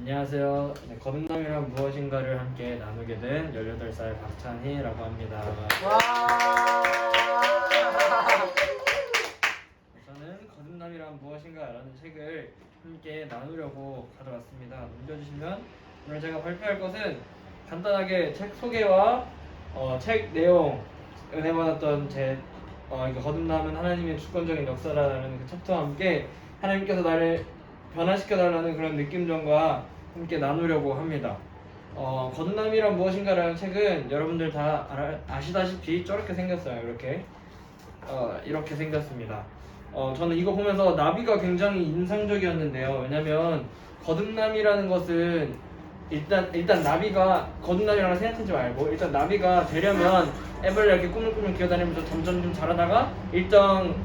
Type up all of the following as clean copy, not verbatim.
안녕하세요. 네, 거듭남이란 무엇인가를 함께 나누게 된 18살 박찬희라고 합니다. 저는 거듭남이란 무엇인가라는 책을 함께 나누려고 가져왔습니다. 넘겨주시면 오늘 제가 발표할 것은 간단하게 책 소개와 책 내용, 은혜 받았던 거듭남은 하나님의 주권적인 역사라는 그 챕터와 함께 하나님께서 나를 변화시켜달라는 그런 느낌전과 함께 나누려고 합니다. 거듭남이란 무엇인가라는 책은 여러분들 다 아시다시피 저렇게 생겼어요. 이렇게 생겼습니다. 저는 이거 보면서 나비가 굉장히 인상적이었는데요. 왜냐면 거듭남이라는 것은 일단 나비가 거듭남이라고 생각하지 말고 일단 나비가 되려면 애벌레 이렇게 꾸물꾸물 기어다니면서 점점 좀 자라다가 일정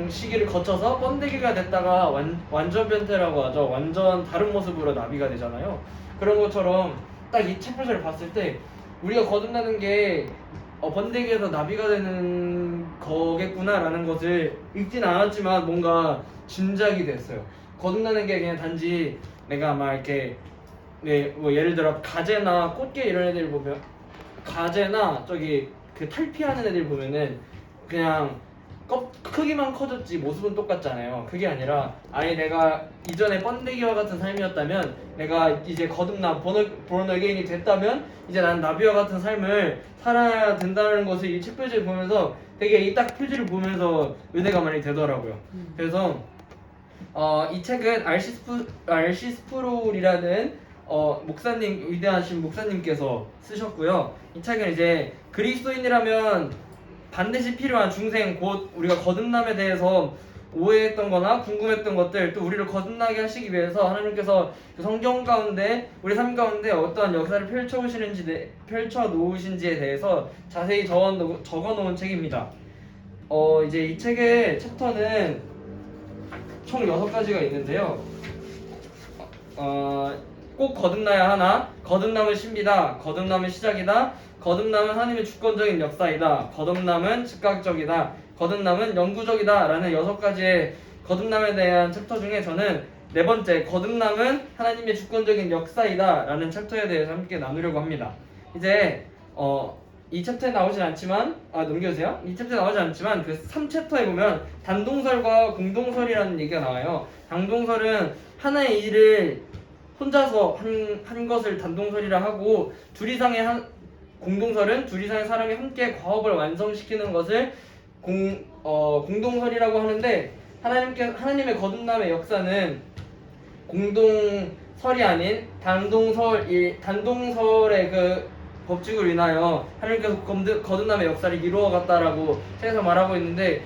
시기를 거쳐서 번데기가 됐다가 완전 변태라고 하죠. 완전 다른 모습으로 나비가 되잖아요. 그런 것처럼 딱 이 챕터를 봤을 때 우리가 거듭나는 게 번데기에서 나비가 되는 거겠구나라는 것을 읽진 않았지만 뭔가 짐작이 됐어요. 거듭나는 게 그냥 단지 내가 막 이렇게 뭐 예를 들어 가재나 꽃게 이런 애들 보면 가재나 저기 그 탈피하는 애들 보면은 그냥 크기만 커졌지 모습은 똑같잖아요. 그게 아니라 아예 내가 이전에 번데기와 같은 삶이었다면 내가 이제 거듭나 born again이 됐다면 이제 난 나비와 같은 삶을 살아야 된다는 것을 이 책 표지를 보면서 되게 이 딱 표지를 보면서 은혜가 많이 되더라고요. 그래서 이 책은 R.C. 스프롤이라는 목사님, 위대하신 목사님께서 쓰셨고요. 이 책은 이제 그리스도인이라면 반드시 필요한 중생, 곧 우리가 거듭남에 대해서 오해했던 거나 궁금했던 것들, 또 우리를 거듭나게 하시기 위해서 하나님께서 그 성경 가운데 우리 삶 가운데 어떠한 역사를 펼쳐 놓으신지에 대해서 자세히 적어 놓은 책입니다. 이제 이 책의 챕터는 총 6가지가 있는데요. 꼭 거듭나야 하나, 거듭남은 신비다, 거듭남은 시작이다, 거듭남은 하나님의 주권적인 역사이다, 거듭남은 즉각적이다, 거듭남은 영구적이다 라는 6가지의 거듭남에 대한 챕터 중에 저는 4번째 거듭남은 하나님의 주권적인 역사이다 라는 챕터에 대해서 함께 나누려고 합니다. 이제 이 챕터에 나오진 않지만 넘겨주세요. 이 챕터에 나오지 않지만 그 3챕터에 보면 단동설과 공동설이라는 얘기가 나와요. 단동설은 하나의 일을 혼자서 한 것을 단동설이라 하고 공동설은 둘 이상의 사람이 함께 과업을 완성시키는 것을 공동설이라고 하는데 하나님의 거듭남의 역사는 공동설이 아닌 단동설의 그 법칙을 인하여 하나님께서 거듭남의 역사를 이루어갔다라고 책에서 말하고 있는데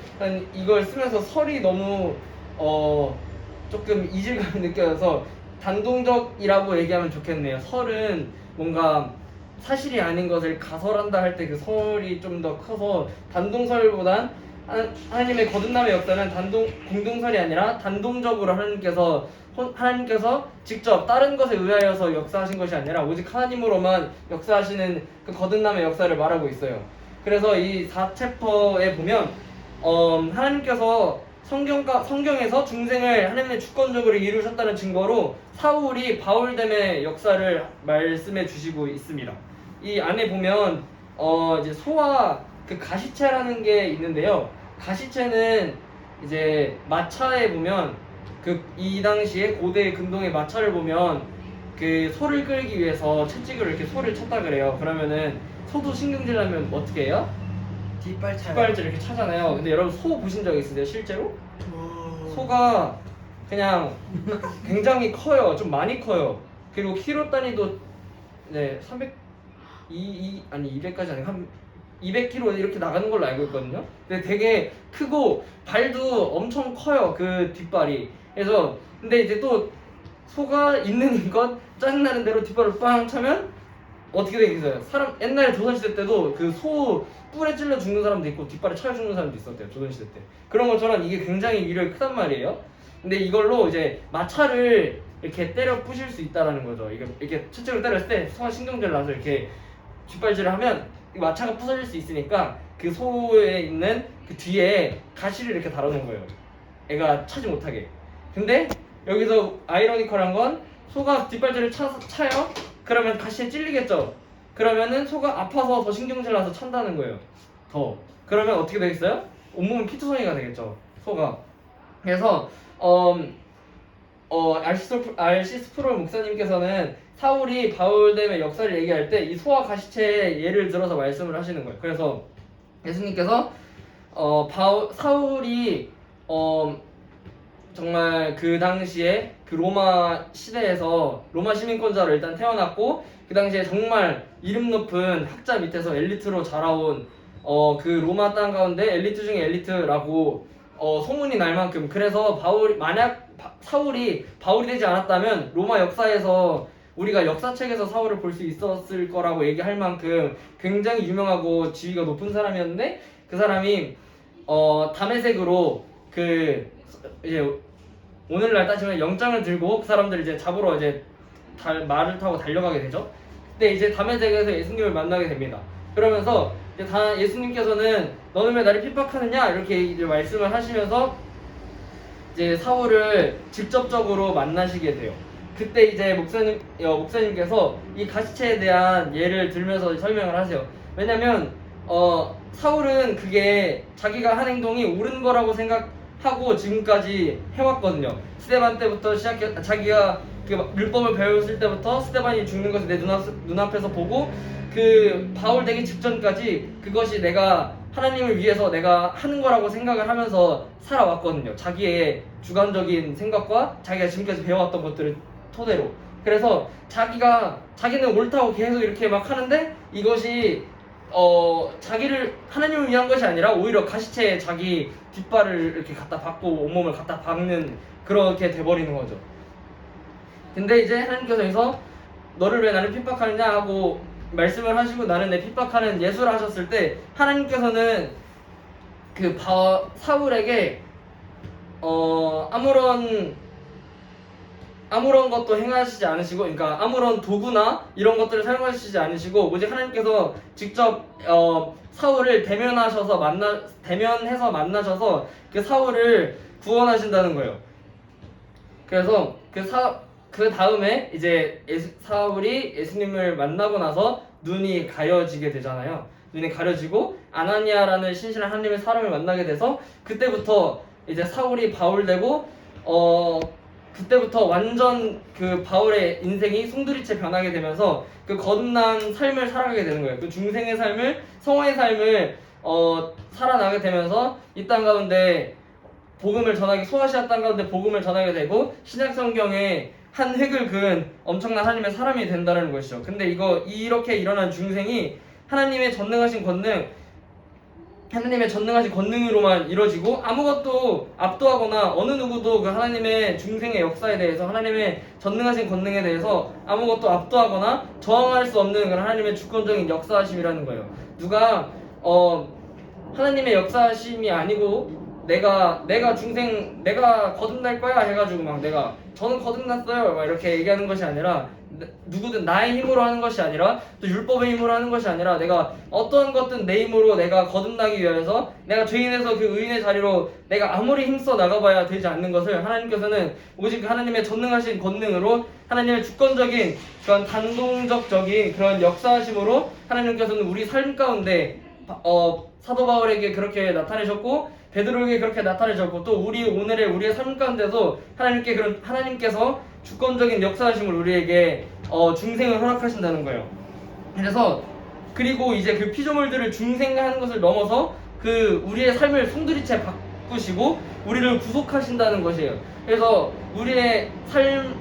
이걸 쓰면서 설이 너무 조금 이질감이 느껴져서 단동적이라고 얘기하면 좋겠네요. 설은 뭔가 사실이 아닌 것을 가설한다 할 때 그 설이 좀 더 커서 단동설보단 하나님의 거듭남의 역사는 공동설이 아니라 단동적으로 하나님께서 직접 다른 것에 의하여서 역사하신 것이 아니라 오직 하나님으로만 역사하시는 그 거듭남의 역사를 말하고 있어요. 그래서 이 4챕터에 보면 하나님께서 성경에서 중생을 하나님의 주권적으로 이루셨다는 증거로 사울이 바울됨의 역사를 말씀해 주시고 있습니다. 이 안에 보면 이제 소와 그 가시체라는 게 있는데요. 가시체는 이제 마차에 보면 이 당시에 고대 근동의 마차를 보면 그 소를 끌기 위해서 채찍으로 이렇게 소를 쳤다 그래요. 그러면은 소도 신경질 나면 어떻게 해요? 뒷발질 이렇게 차잖아요. 근데 여러분 소 보신 적 있으세요? 실제로? 소가 그냥 굉장히 커요. 좀 많이 커요. 그리고 키로 단위도 200까지 아니고 한 200kg 이렇게 나가는 걸로 알고 있거든요. 근데 되게 크고 발도 엄청 커요. 그 뒷발이. 그래서 근데 이제 또 소가 있는 것 짜증나는 대로 뒷발을 빵 차면 어떻게 되겠어요? 옛날에 조선시대 때도 그 소 뿔에 찔러 죽는 사람도 있고 뒷발에 차여 죽는 사람도 있었대요. 조선시대 때. 그런 것처럼 이게 굉장히 위력이 크단 말이에요. 근데 이걸로 이제 마차를 이렇게 때려 부실 수 있다라는 거죠. 이렇게 채찍으로 때렸을 때 소가 신경질 나서 이렇게 뒷발질을 하면 마차가 부서질 수 있으니까 그 소에 있는 그 뒤에 가시를 이렇게 달아놓은 거예요. 애가 차지 못하게. 근데 여기서 아이러니컬한 건 소가 뒷발질을 차요. 그러면 가시에 찔리겠죠. 그러면은 소가 아파서 더 신경질 나서 찬다는 거예요. 더. 그러면 어떻게 되겠어요? 온몸은 피투성이가 되겠죠. 소가. 그래서 알시스프롤 목사님께서는 사울이 바울됨의 역사를 얘기할 때 이 소와 가시체의 예를 들어서 말씀을 하시는 거예요. 그래서 예수님께서 사울이 정말 그 당시에 그 로마 시대에서 로마 시민권자로 일단 태어났고 그 당시에 정말 이름 높은 학자 밑에서 엘리트로 자라온 그 로마 땅 가운데 엘리트 중에 엘리트라고 소문이 날 만큼, 그래서 만약 사울이 바울이 되지 않았다면 로마 역사에서 우리가 역사책에서 사울을 볼 수 있었을 거라고 얘기할 만큼 굉장히 유명하고 지위가 높은 사람이었는데, 그 사람이 다메섹으로 이제 오늘날 따지면 영장을 들고 그 사람들 이제 잡으러 이제 말을 타고 달려가게 되죠. 근데 이제 다메섹에서 예수님을 만나게 됩니다. 그러면서 예수님께서는 너는 왜 나를 핍박하느냐 이렇게 이제 말씀을 하시면서 이제 사울을 직접적으로 만나시게 돼요. 그때 이제 목사님께서 이 가시체에 대한 예를 들면서 설명을 하세요. 왜냐면 사울은 그게 자기가 한 행동이 옳은 거라고 생각하고 지금까지 해왔거든요. 스데반 때부터 자기가 그 율법을 배웠을 때부터 스데반이 죽는 것을 내 눈앞에서 보고 그 바울 되기 직전까지 그것이 내가 하나님을 위해서 내가 하는 거라고 생각을 하면서 살아왔거든요. 자기의 주관적인 생각과 자기가 지금까지 배워왔던 것들을 토대로. 그래서 자기는 옳다고 계속 이렇게 막 하는데 이것이 자기를 하나님을 위한 것이 아니라 오히려 가시체에 자기 뒷발을 이렇게 갖다 박고 온몸을 갖다 박는 그렇게 돼버리는 거죠. 근데 이제 하나님께서 여기서 너를 왜 나를 핍박하느냐 하고 말씀을 하시고 나는 내 핍박하는 예수를 하셨을 때 하나님께서는 그 사울에게 아무런 것도 행하시지 않으시고, 그러니까 아무런 도구나 이런 것들을 사용하시지 않으시고 오직 하나님께서 직접 사울을 대면해서 만나셔서 그 사울을 구원하신다는 거예요. 그래서 그 다음에 이제 사울이 예수님을 만나고 나서 눈이 가려지게 되잖아요. 눈이 가려지고 아나니아라는 신실한 하나님의 사람을 만나게 돼서 그때부터 이제 사울이 바울 되고 그때부터 완전 그 바울의 인생이 송두리째 변하게 되면서 그 거듭난 삶을 살아가게 되는 거예요. 그 중생의 삶을, 성화의 삶을 살아나게 되면서 이 땅 가운데 소아시아 땅 가운데 복음을 전하게 되고 신약 성경에 한 획을 그은 엄청난 하나님의 사람이 된다는 것이죠. 근데 이렇게 일어난 중생이 하나님의 전능하신 권능으로만 이루어지고 아무것도 압도하거나 어느 누구도 그 하나님의 중생의 역사에 대해서, 하나님의 전능하신 권능에 대해서 아무것도 압도하거나 저항할 수 없는 그런 하나님의 주권적인 역사하심이라는 거예요. 누가 하나님의 역사하심이 아니고 내가 거듭날 거야 해가지고 저는 거듭났어요 막 이렇게 얘기하는 것이 아니라, 누구든 나의 힘으로 하는 것이 아니라 또 율법의 힘으로 하는 것이 아니라 내가 어떤 것든 내 힘으로 내가 거듭나기 위해서 내가 죄인에서 그 의인의 자리로 내가 아무리 힘써 나가봐야 되지 않는 것을 하나님께서는 오직 하나님의 전능하신 권능으로 하나님의 주권적인 그런 단동적인 그런 역사하심으로 하나님께서는 우리 삶 가운데 사도 바울에게 그렇게 나타내셨고 베드로에게 그렇게 나타내셨고 또 우리의 삶 가운데서 하나님께서 주권적인 역사하심을 우리에게 중생을 허락하신다는 거예요. 그리고 이제 그 피조물들을 중생하는 것을 넘어서 그 우리의 삶을 송두리째 바꾸시고 우리를 구속하신다는 것이에요. 그래서 우리의 삶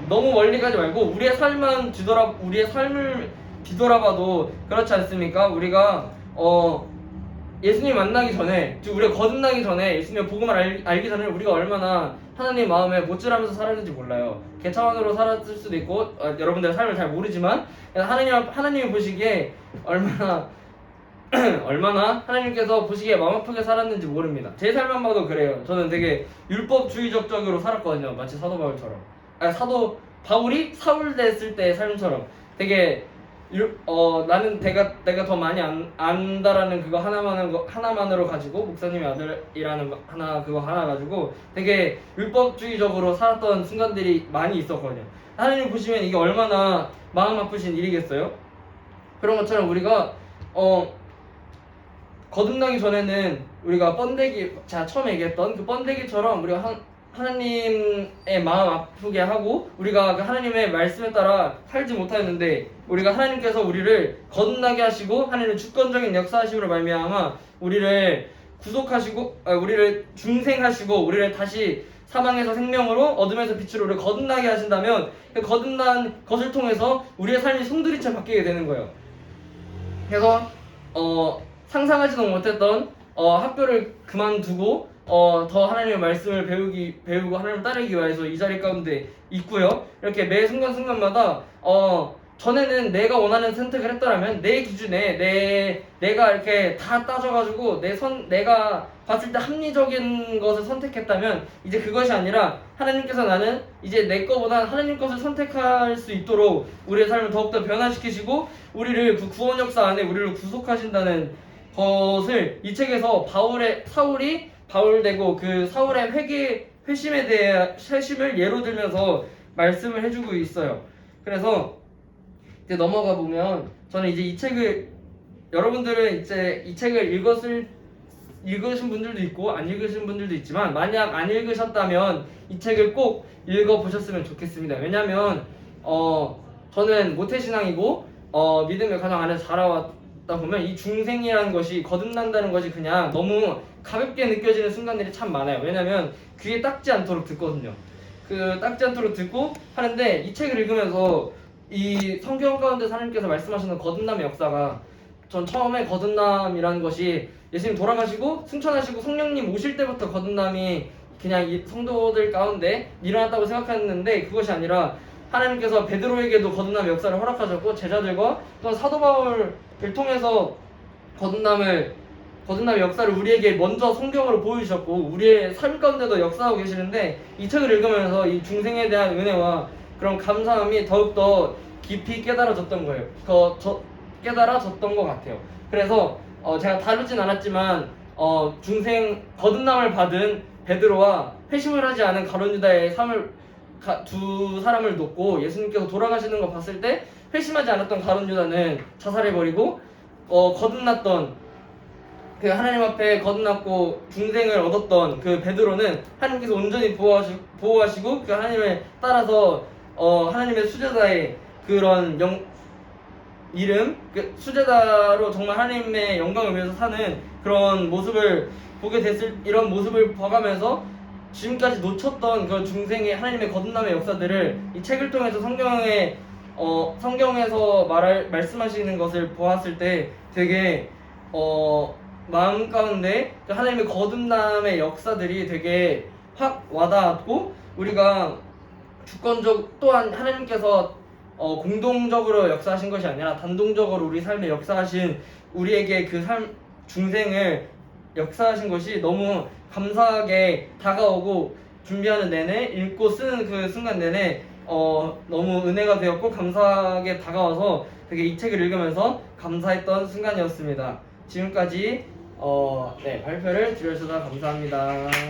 너무 멀리 가지 말고 우리의 삶을 뒤돌아봐도 그렇지 않습니까? 우리가 예수님 만나기 전에, 즉 우리가 거듭나기 전에 예수님의 복음을 알기 전에 우리가 얼마나 하나님 마음에 못질하면서 살았는지 몰라요. 개차원으로 살았을 수도 있고 여러분들의 삶을 잘 모르지만 하나님이 보시기에 얼마나 하나님께서 보시기에 마음 아프게 살았는지 모릅니다. 제 삶만 봐도 그래요. 저는 되게 율법주의적으로 살았거든요. 마치 사도 바울처럼. 사도 바울이 사울 됐을 때의 삶처럼 되게 나는 내가 더 많이 안다라는 그거 하나만으로 가지고 목사님의 아들이라는 그거 하나 가지고 되게 율법주의적으로 살았던 순간들이 많이 있었거든요. 하나님 보시면 이게 얼마나 마음 아프신 일이겠어요? 그런 것처럼 우리가 거듭나기 전에는 우리가 제가 처음에 얘기했던 그 번데기처럼 우리가 하나님의 마음 아프게 하고 우리가 그 하나님의 말씀에 따라 살지 못하였는데 우리가 하나님께서 우리를 거듭나게 하시고 하나님의 주권적인 역사하심으로 말미암아 우리를 구속하시고 우리를 중생하시고 우리를 다시 사망에서 생명으로 어둠에서 빛으로 우리를 거듭나게 하신다면 그 거듭난 것을 통해서 우리의 삶이 송두리째 바뀌게 되는 거예요. 그래서 상상하지도 못했던 학교를 그만두고 더 하나님의 말씀을 배우고 하나님을 따르기 위해서 이 자리 가운데 있고요. 이렇게 매 순간순간마다 전에는 내가 원하는 선택을 했더라면 내 기준에 내가 이렇게 다 따져가지고 내가 봤을 때 합리적인 것을 선택했다면 이제 그것이 아니라 하나님께서 나는 이제 내 거보다 하나님 것을 선택할 수 있도록 우리의 삶을 더욱더 변화시키시고 우리를 그 구원 역사 안에 우리를 구속하신다는 것을 이 책에서 사울이 바울되고 그 사울의 회심에 대해 회심을 예로 들면서 말씀을 해주고 있어요. 그래서 이제 넘어가 보면 저는 이제 이 책을 여러분들은 이제 이 책을 읽으신 분들도 있고 안 읽으신 분들도 있지만 만약 안 읽으셨다면 이 책을 꼭 읽어보셨으면 좋겠습니다. 왜냐면 저는 모태신앙이고 믿음을 가정 안에서 자라왔다 보면 이 중생이라는 것이 거듭난다는 것이 그냥 너무 가볍게 느껴지는 순간들이 참 많아요. 왜냐면 귀에 닦지 않도록 듣거든요. 닦지 않도록 듣고 하는데 이 책을 읽으면서 이 성경 가운데 하나님께서 말씀하시는 거듭남의 역사가 전 처음에 거듭남이라는 것이 예수님 돌아가시고 승천하시고 성령님 오실 때부터 거듭남이 그냥 이 성도들 가운데 일어났다고 생각했는데 그것이 아니라 하나님께서 베드로에게도 거듭남의 역사를 허락하셨고 제자들과 또 사도 바울을 통해서 거듭남의 역사를 우리에게 먼저 성경으로 보여주셨고 우리의 삶 가운데도 역사하고 계시는데 이 책을 읽으면서 이 중생에 대한 은혜와 그런 감사함이 더욱더 깊이 깨달아졌던 거예요. 깨달아졌던 것 같아요. 그래서 제가 다루진 않았지만 중생 거듭남을 받은 베드로와 회심을 하지 않은 가룟 유다의 두 사람을 놓고 예수님께서 돌아가시는 거 봤을 때 회심하지 않았던 가룟 유다는 자살해버리고 거듭났던 그 하나님 앞에 거듭났고 중생을 얻었던 그 베드로는 하나님께서 온전히 보호하시고 그 하나님을 따라서 하나님의 수제자의 그런 수제자로 정말 하나님의 영광을 위해서 사는 그런 모습을 보게 됐을 이런 모습을 봐가면서 지금까지 놓쳤던 그 중생의 하나님의 거듭남의 역사들을 이 책을 통해서 성경에서 말씀하시는 것을 보았을 때 되게 마음 가운데 그 하나님의 거듭남의 역사들이 되게 확 와닿았고 우리가 또한 하나님께서 공동적으로 역사하신 것이 아니라 단독적으로 우리 삶에 역사하신 우리에게 그 중생을 역사하신 것이 너무 감사하게 다가오고 준비하는 내내 읽고 쓰는 그 순간 내내 너무 은혜가 되었고 감사하게 다가와서 되게 이 책을 읽으면서 감사했던 순간이었습니다. 지금까지 발표를 들어주셔서 감사합니다.